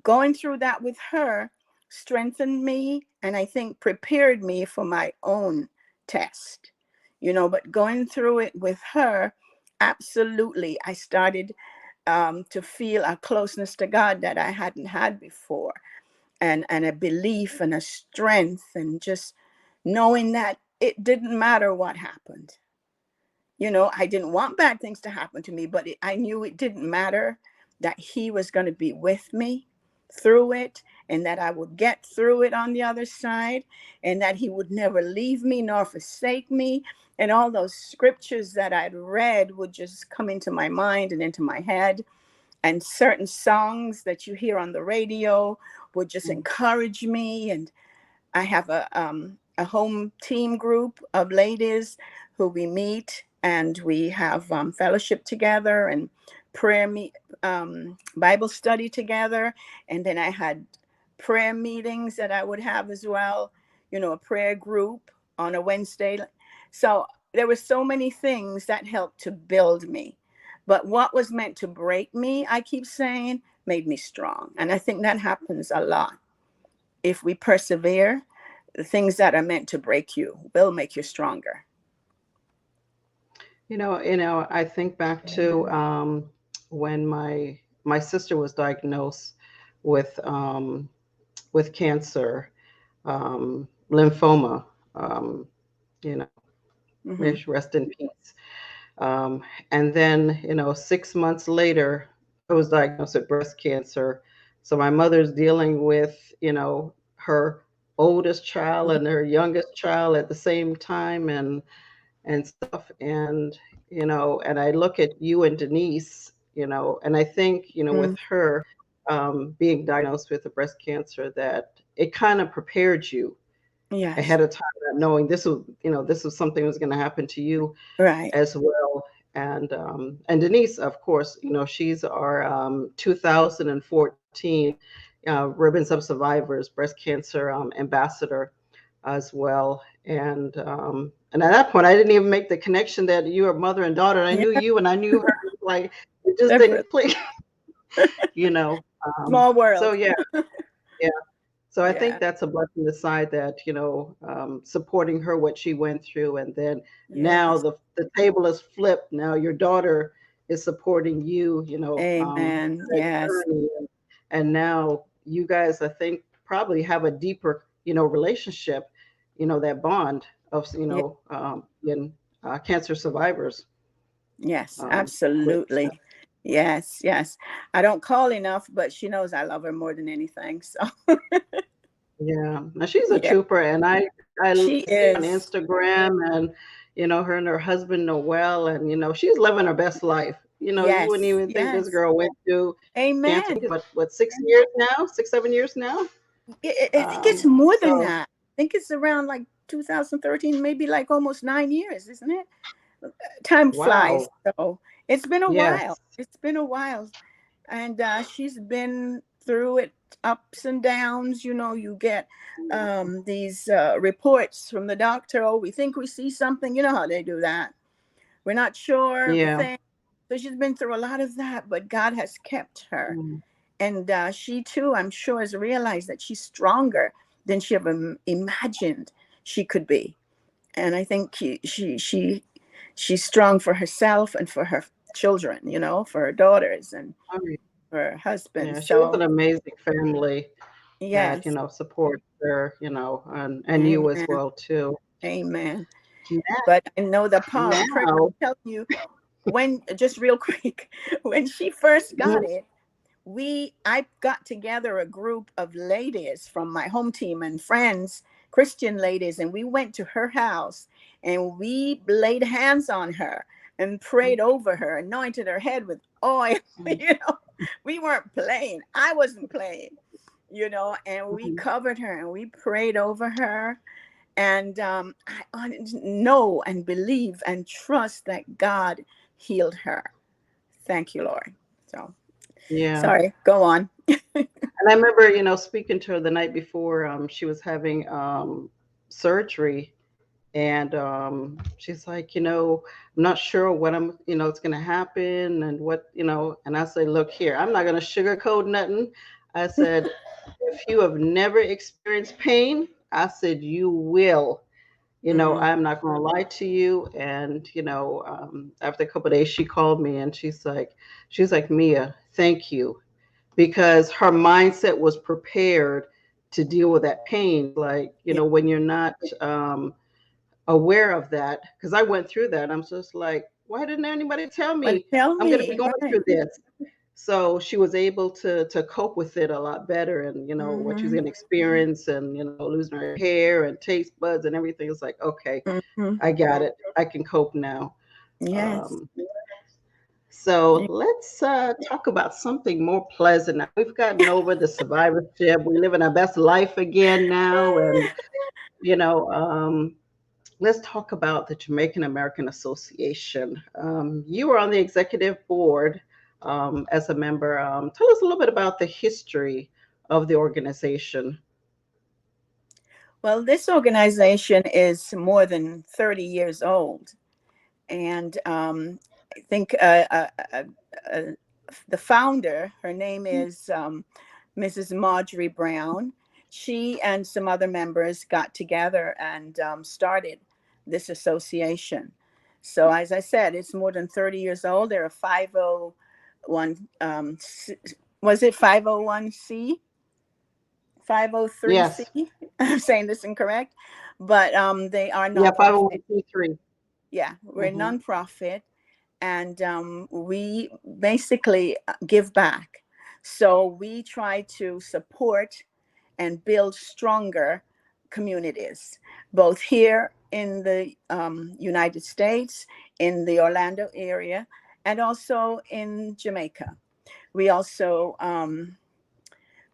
going through that with her strengthened me and I think prepared me for my own test. But going through it with her, absolutely, I started to feel a closeness to God that I hadn't had before, and a belief and a strength, and just knowing that it didn't matter what happened. I didn't want bad things to happen to me, but I knew it didn't matter, that he was going to be with me through it, and that I would get through it on the other side, and that he would never leave me nor forsake me. And all those scriptures that I'd read would just come into my mind and into my head. And certain songs that you hear on the radio would just encourage me. And I have a home team group of ladies who we meet and we have fellowship together and Bible study together. And then I had prayer meetings that I would have as well, a prayer group on a Wednesday. So there were so many things that helped to build me. But what was meant to break me, I keep saying, made me strong. And I think that happens a lot. If we persevere, the things that are meant to break you will make you stronger. I think back to when my sister was diagnosed with cancer, lymphoma. Um, you know, Hmm. may she rest in peace. Um, and then, 6 months later, I was diagnosed with breast cancer. So my mother's dealing with, her oldest child and her youngest child at the same time, and stuff. And, and I look at you and Denise, and I think, with her being diagnosed with a breast cancer, that it kind of prepared you Yes, ahead of time, not knowing this was something that was going to happen to you right. as well. And Denise, of course, she's our 2014 Ribbons of Survivors breast cancer ambassador as well. And at that point, I didn't even make the connection that you are mother and daughter. And I Yeah, knew you, and I knew her. Like, it just separate. didn't click. you know. Small So world. yeah, yeah. So I think Yeah. that's a blessing aside that, supporting her, what she went through. And then now Yes. the table is flipped. Now your daughter is supporting you, Amen. that Yes. journey. And now you guys, I think, probably have a deeper, relationship, that bond of, Yeah. in cancer survivors. Yes. Which, Absolutely. Yes. Yes. I don't call enough, but she knows I love her more than anything. So yeah, now she's a yeah, trooper, and I she see on is. Instagram, and her and her husband Noel, and she's living her best life. You wouldn't Yes. even think this Yes. girl went through cancer. Amen. What 6 years now? 6, 7 years now. I think it's more than So that. I think it's around like 2013, maybe like almost 9 years, isn't it? Time flies. wow, So it's been a while. yes, It's been a while. And she's been through it, ups and downs. You get these reports from the doctor. Oh, we think we see something. You know how they do that. We're not sure of a yeah, thing. So she's been through a lot of that, but God has kept her. mm, And she too, I'm sure, has realized that she's stronger than she ever imagined she could be. And I think she's strong for herself and for her children, for her daughters and I mean, for her husband. yeah. She has an So amazing family that yes, supports her, and you as amen, well too. amen. But I know the power of prayer. Now, I'm telling you, when just real quick, when she first got mhm, it, I got together a group of ladies from my home team and friends, Christian ladies, and we went to her house and we laid hands on her and prayed over her, anointed her head with oil. mhm, We weren't playing. I wasn't playing, and we mhm. covered her and we prayed over her. And I know and believe and trust that God healed her. Thank you, Lord. So Yeah. sorry, go on. And I remember, speaking to her the night before she was having surgery. And she's like, I'm not sure what it's going to happen and what, and I say, look here, I'm not going to sugarcoat nothing. I said, if you have never experienced pain, I said, you will. Mm, I'm not going to lie to you. And, after a couple of days, she called me and she's like, Mea, thank you, because her mindset was prepared to deal with that pain. Like, yeah. when you're not aware of that, because I went through that. I'm just like, why didn't anybody tell But me tell I'm going to be me, going right? through this? So she was able to cope with it a lot better, and what she's Mm-hmm, going to experience, and losing her hair and taste buds and everything. It's like, okay, mm-hmm. I got it. I can cope now. Yes. Um, so let's talk about something more pleasant. Now, we've gotten over the survivorship. We live in our best life again now, and you know. Let's talk about the Jamaican American Association. You were on the executive board as a member. Tell us a little bit about the history of the organization. Well, this organization is more than 30 years old. And I think uh, the founder, her name is Mrs. Marjorie Brown. She and some other members got together and started this association. So, as I said, it's more than 30 years old. They're a 501, was it 501c? Yes. 503c? I'm saying this incorrect, but they are Yeah, nonprofit. 501c3. Yeah, we're a Mm-hmm. nonprofit, and we basically give back. So we try to support and build stronger communities, both here in the United States, in the Orlando area, and also in Jamaica. We also um,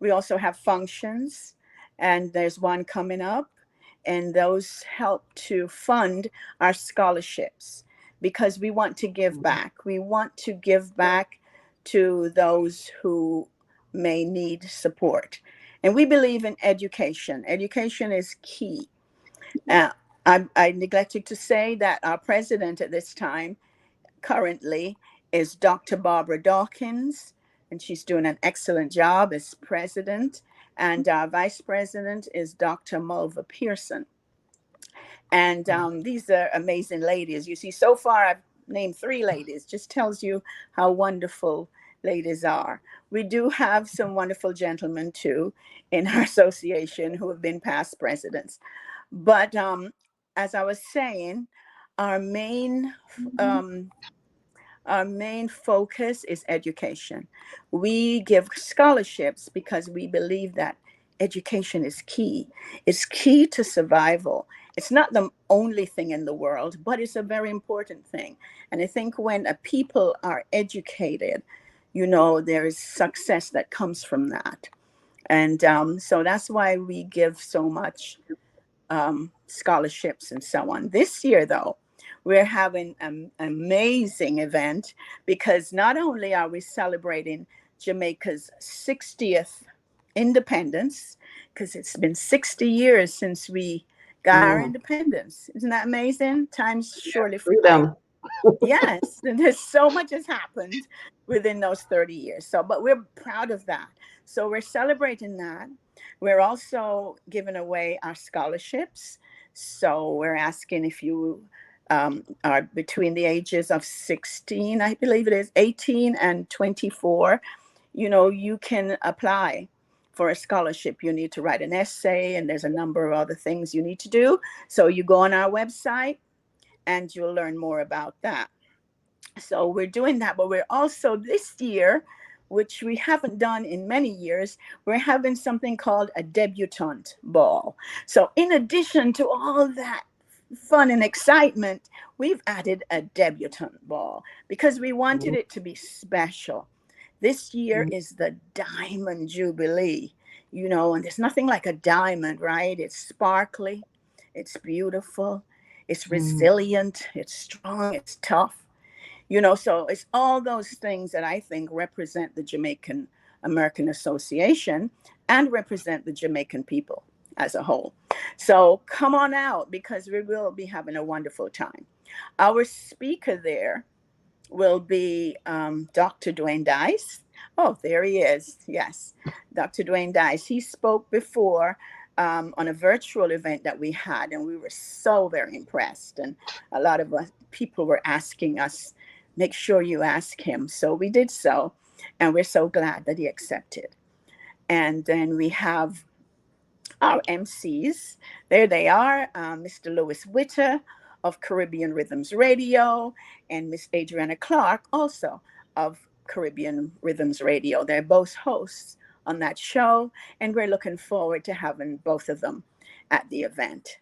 we also have functions, and there's one coming up, and those help to fund our scholarships because we want to give Mm-hmm. back. We want to give back to those who may need support. And we believe in education. Education is key. Uh, I neglected to say that our president at this time currently is Dr. Barbara Dawkins. and she's doing an excellent job as president. And our vice president is Dr. Mulva Pearson. And these are amazing ladies. You see, so far I've named three ladies, just tells you how wonderful ladies are. We do have some wonderful gentlemen too in our association who have been past presidents. But as I was saying, our main um, our main focus is education. We give scholarships because we believe that education is key. It's key to survival. It's not the only thing in the world, but it's a very important thing. And I think when a people are educated, there is success that comes from that. And so that's why we give so much scholarships and so on. This year, though, we're having an amazing event because not only are we celebrating Jamaica's 60th independence, because it's been 60 years since we got our independence. Isn't that amazing? Time's surely flying. Freedom. Yes, and there's so much has happened within those 30 years. So, but we're proud of that. So we're celebrating that. We're also giving away our scholarships. So we're asking if you are between the ages of 16, I believe it is, 18 and 24, you can apply for a scholarship. You need to write an essay, and there's a number of other things you need to do. So you go on our website and you'll learn more about that. So we're doing that, but we're also this year, which we haven't done in many years, we're having something called a debutante ball. So in addition to all that fun and excitement, we've added a debutante ball because we wanted it to be special. This year is the Diamond Jubilee, and there's nothing like a diamond, right? It's sparkly, it's beautiful, it's resilient, it's strong, it's tough. So it's all those things that I think represent the Jamaican American Association and represent the Jamaican people as a whole. So come on out because we will be having a wonderful time. Our speaker there will be Dr. Dwayne Dice. Oh, there he is. Yes, Dr. Dwayne Dice. He spoke before on a virtual event that we had, and we were so very impressed. And a lot of people were asking us, make sure you ask him. So we did so, and we're so glad that he accepted. And then we have our MCs. There they are, Mr. Lewis Witter of Caribbean Rhythms Radio and Miss Adriana Clark, also of Caribbean Rhythms Radio. They're both hosts on that show, and we're looking forward to having both of them at the event.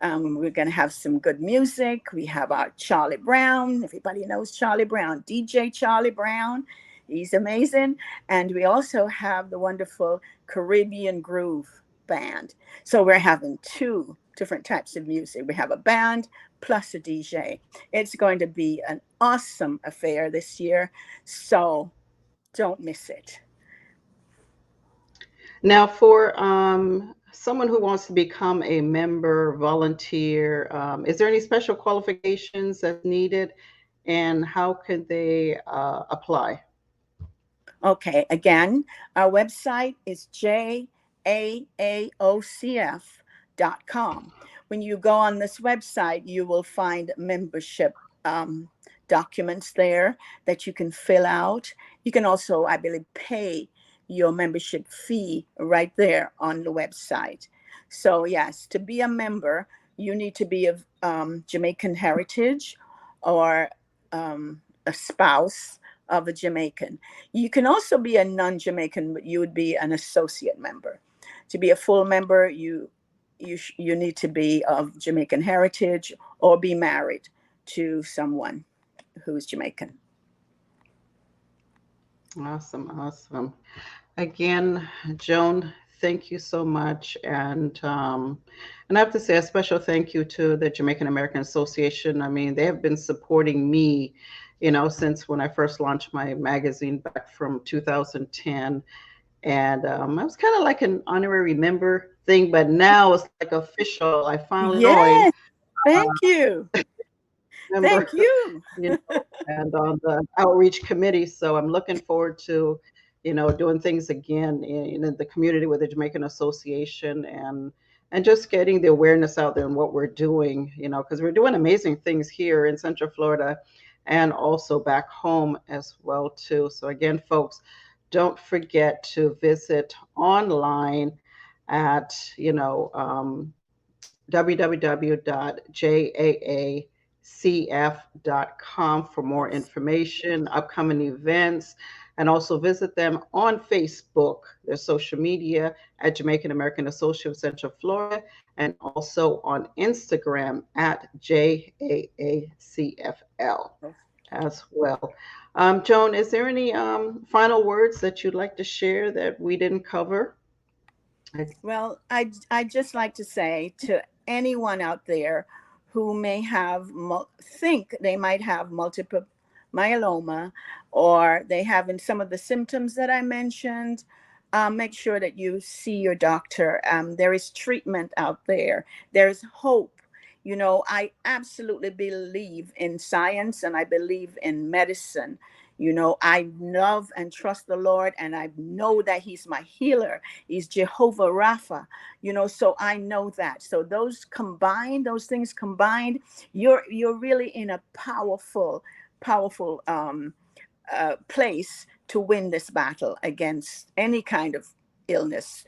We're going to have some good music. We have our Charlie Brown. Everybody knows Charlie Brown, DJ Charlie Brown. He's amazing. And we also have the wonderful Caribbean Groove Band. So we're having two different types of music. We have a band plus a DJ. It's going to be an awesome affair this year. So don't miss it. Now, for someone who wants to become a member, volunteer, is there any special qualifications that's needed, and how can they apply? Okay, again, our website is jaaocf.com. When you go on this website, you will find membership documents there that you can fill out. You can also, I believe, pay your membership fee right there on the website. So yes, to be a member, you need to be of Jamaican heritage or a spouse of a Jamaican. You can also be a non-Jamaican, but you would be an associate member. To be a full member, you need to be of Jamaican heritage or be married to someone who's Jamaican. Awesome. Again, Joan, thank you so much. And I have to say a special thank you to the Jamaican American Association. I mean, they have been supporting me, since when I first launched my magazine back from 2010. And I was kind of like an honorary member thing, but now it's like official. I finally joined. Yes, thank you. Thank member, you. and on the outreach committee. So I'm looking forward to, doing things again in the community with the Jamaican Association, and just getting the awareness out there and what we're doing, because we're doing amazing things here in Central Florida and also back home as well too. So again, folks, don't forget to visit online at, www.jaacf.com for more Yes. information, upcoming events, and also visit them on Facebook, their social media at Jamaican American Associate of Central Florida, and also on Instagram at JAACFL as well. Joan, is there any final words that you'd like to share that we didn't cover? Well, I just like to say to anyone out there who may have think they might have multiple myeloma, or they have in some of the symptoms that I mentioned, make sure that you see your doctor. There is treatment out there. There's hope. I absolutely believe in science and I believe in medicine. I love and trust the Lord, and I know that He's my healer. He's Jehovah Rapha, so I know that. So those things combined, you're really in a powerful place to win this battle against any kind of illness,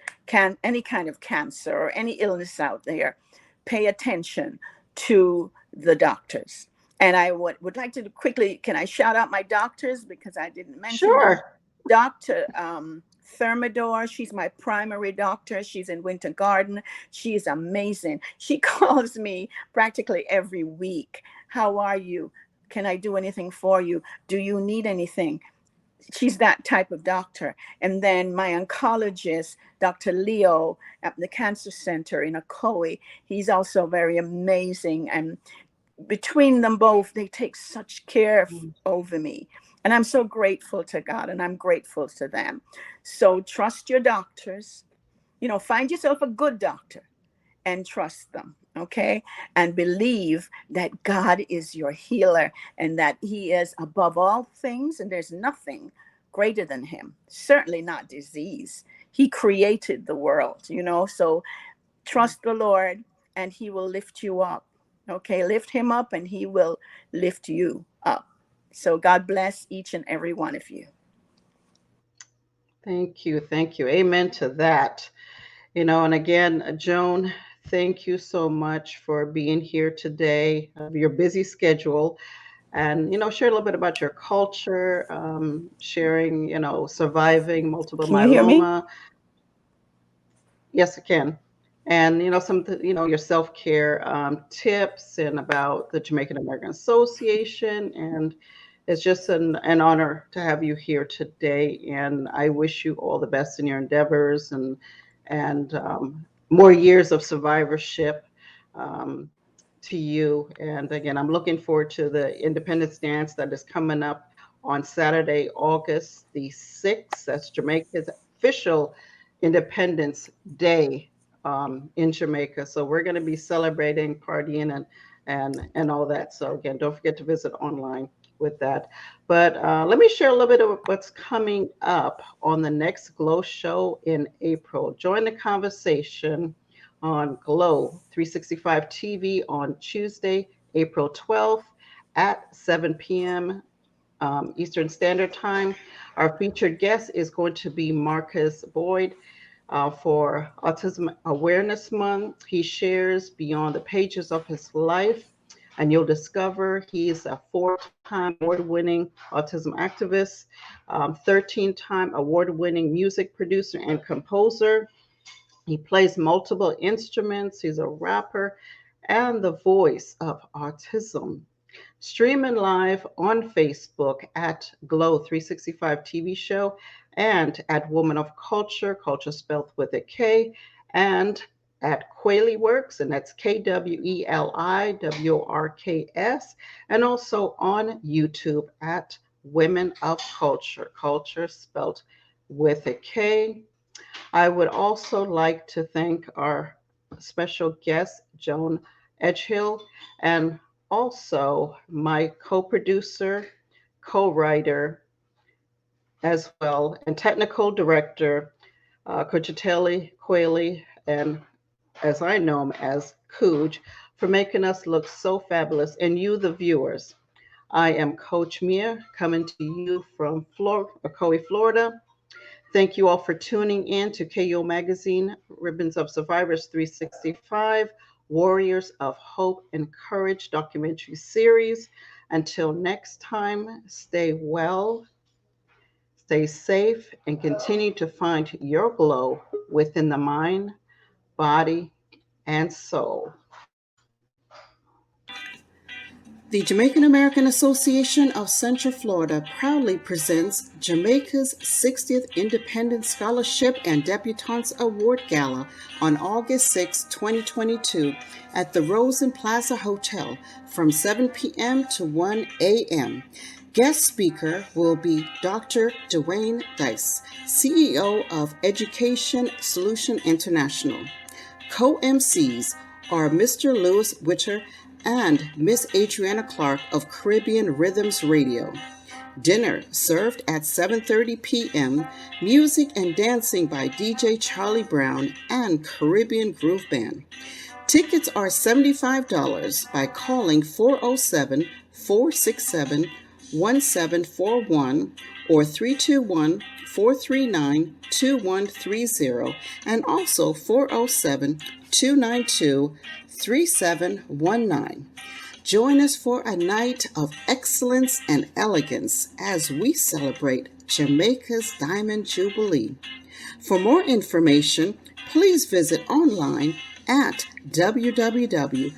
any kind of cancer or any illness out there. Pay attention to the doctors. And I would like to quickly, can I shout out my doctors because I didn't mention them? Sure. Dr. Thermidor, she's my primary doctor. She's in Winter Garden. She's amazing. She calls me practically every week. How are you? Can I do anything for you? Do you need anything? She's that type of doctor. And then my oncologist, Dr. Leo at the Cancer Center in Ocoee, he's also very amazing. And between them both, they take such care over me. And I'm so grateful to God and I'm grateful to them. So trust your doctors. Find yourself a good doctor and trust them, okay? And believe that God is your healer and that He is above all things, and there's nothing greater than Him, certainly not disease. He created the world, so trust the Lord and He will lift you up, okay? Lift Him up and He will lift you up. So God bless each and every one of you. Thank you. Thank you. Amen to that. And again, Joan, thank you so much for being here today, your busy schedule, and, share a little bit about your culture, sharing, surviving multiple Can you hear me? myeloma. Yes, I can. And, some, your self-care tips and about the Jamaican American Association. And it's just an honor to have you here today. And I wish you all the best in your endeavors and more years of survivorship um, to you. And again, I'm looking forward to the Independence Dance that is coming up on Saturday, August the 6th. That's Jamaica's official Independence Day in Jamaica. So we're going to be celebrating, partying, and all that. So again, don't forget to visit online with that. But let me share a little bit of what's coming up on the next Glow show in April. Join the conversation on Glow 365 TV on Tuesday, April 12th at 7 p.m. Eastern Standard Time. Our featured guest is going to be Marcus Boyd for Autism Awareness Month. He shares beyond the pages of his life, and you'll discover he's a 4-time award-winning autism activist, 13-time award-winning music producer and composer. He plays multiple instruments. He's a rapper and the voice of autism. Streaming live on Facebook at Glow 365 TV show and at Woman of Culture, culture spelled with a K, and at Quayle Works, and that's KWELIWORKS, and also on YouTube at Women of Culture, culture spelled with a K. I would also like to thank our special guest, Joan Edghill, and also my co-producer, co-writer as well, and technical director, Coach Qualey, and as I know him as Cooj, for making us look so fabulous, and you, the viewers. I am Coach Mea, coming to you from Ocoee, Florida. Thank you all for tuning in to KUOMagazine, Ribbons of Survivors 365, Warriors of Hope and Courage documentary series. Until next time, stay well, stay safe, and continue to find your glow within the mind, body, and soul. The Jamaican American Association of Central Florida proudly presents Jamaica's 60th Independent Scholarship and Debutantes Award Gala on August 6, 2022 at the Rosen Plaza Hotel from 7 p.m. to 1 a.m. Guest speaker will be Dr. Dwayne Dice, CEO of Education Solution International. Co-MCs are Mr. Lewis Witter and Miss Adriana Clark of Caribbean Rhythms Radio. Dinner served at 7:30 p.m., music and dancing by DJ Charlie Brown and Caribbean Groove Band. Tickets are $75 by calling 407-467-1741 or 321-439-2130 and also 407-292-3719. Join us for a night of excellence and elegance as we celebrate Jamaica's Diamond Jubilee. For more information, please visit online at www.jaaocf.com.